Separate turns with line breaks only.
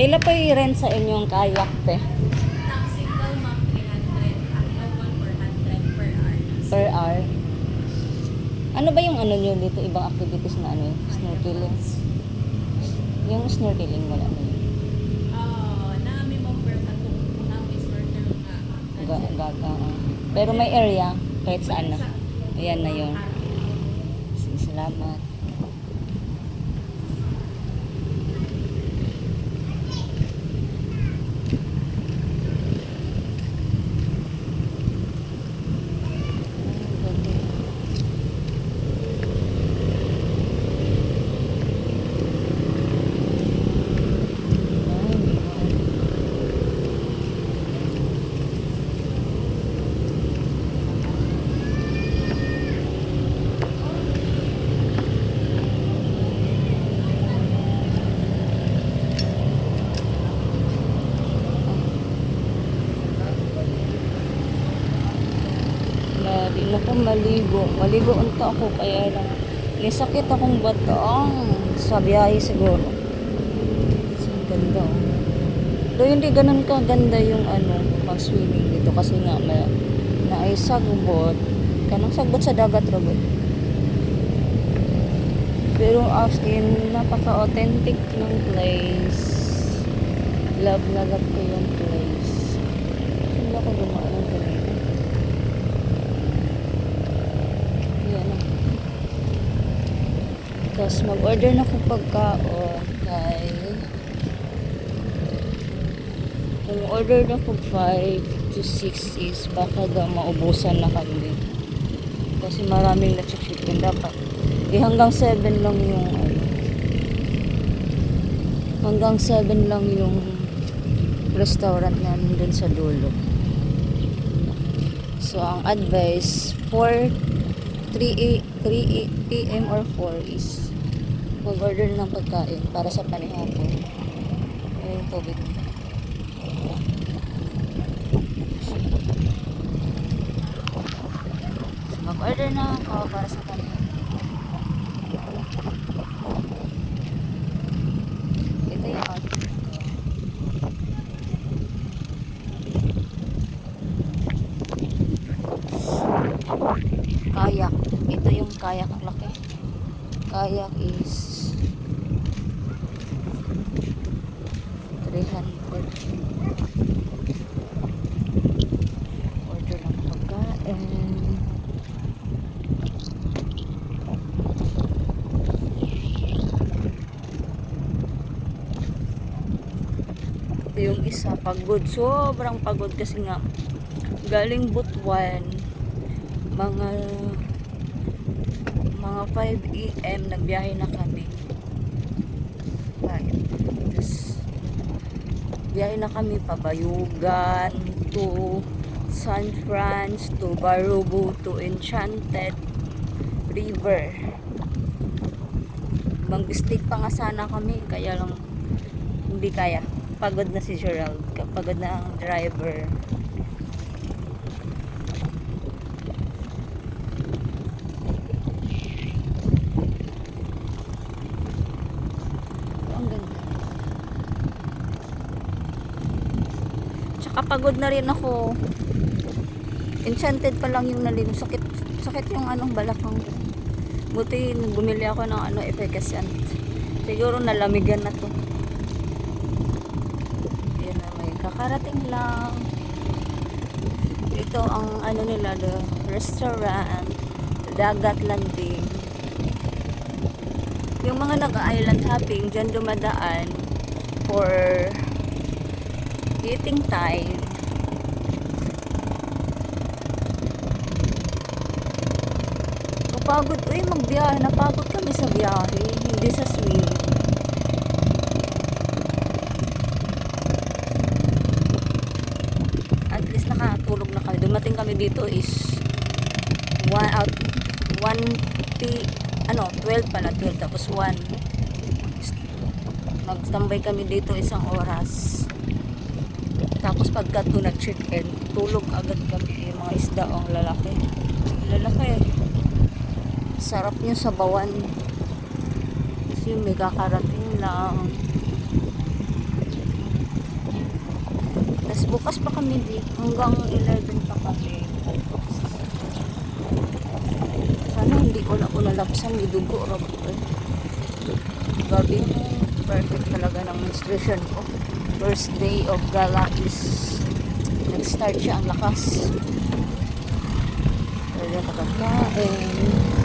Pila pa i-rent sa inyong kayak, te?
Taxi daw ma'am 300, ang normal 400 per hour.
Per hour? Ano ba yung ano nyo dito? Ibang activities na ano yun? Snorkeling? Yung snorkeling wala na yun.
Nami mo per katong nami snorkel nga.
Pero may area kahit saan na. Ayan na yun. Sige, salamat. Di na ko maligo. Maligo unta ako kaya lang. Nisakit akong batang sa biyahe siguro. So, ganda oh. Do hindi ganun ka ganda yung ano, mag-swimming dito kasi nga naay sagbot. Kanang sagbot sa dagat robot. Pero as in, napaka-authentic ng place. Love na love ko yung place. Hindi ako gumaan ng ganito. Tapos mag-order na kong pagkaon kay kung order na kong 5 to 6 is baka daw maubusan na kami kasi maraming na-chicken dapat hanggang 7 lang yung ano, hanggang 7 lang yung restaurant na nandun sa dulo. So ang advice 3 p.m. or 4 is mag-order ng pagkain para sa panihapon. Ayun, tubig. So, mag-order na ako para sa panihapon. Ito yung order ko. Kayak. Ito yung kayak. Ang laki. Kayak is 300. Order lang pagkain. Ito yung isa. Pagod. Sobrang pagod kasi nga galing Butuan. Mga 5 AM nagbiyahe na kami. Tapos biyahe na kami pabayugan to San Franz to Barubu to Enchanted River. Mag-stick pa nga sana kami kaya lang hindi kaya. Pagod na si Gerald. Pagod na ang driver. Kapagod na rin ako. Enchanted pa lang yung naligo. Sakit yung anong balakang. Buti bumili ako ng ano efficacent. Siguro nalamigan na to. Ayan na, may kakarating lang. Ito ang ano nila, the restaurant, dagat landing. Yung mga nag-island hopping dyan dumadaan for eating time. Kapagod, magbiyahe. Napagod kami sa biyahe, hindi sa swim. At least nakatulog na kami. Dumating kami dito is 12 pala, 12 tapos 1. Nagstambay kami dito isang oras. Tapos pagka to nag-check-in, tulog agad kami. Yung mga isda ang lalaki. Lalaki. Sarap niya sa bawan. Kasi may kakarating lang. Tapos bukas pa kami dito. Hanggang 11 pa kami. Sana hindi ko na lapsan. Idugo. Gabi perfect talaga ng menstruation ko. First day of gala is nag-start siya ang lakas. Kaya kakakain.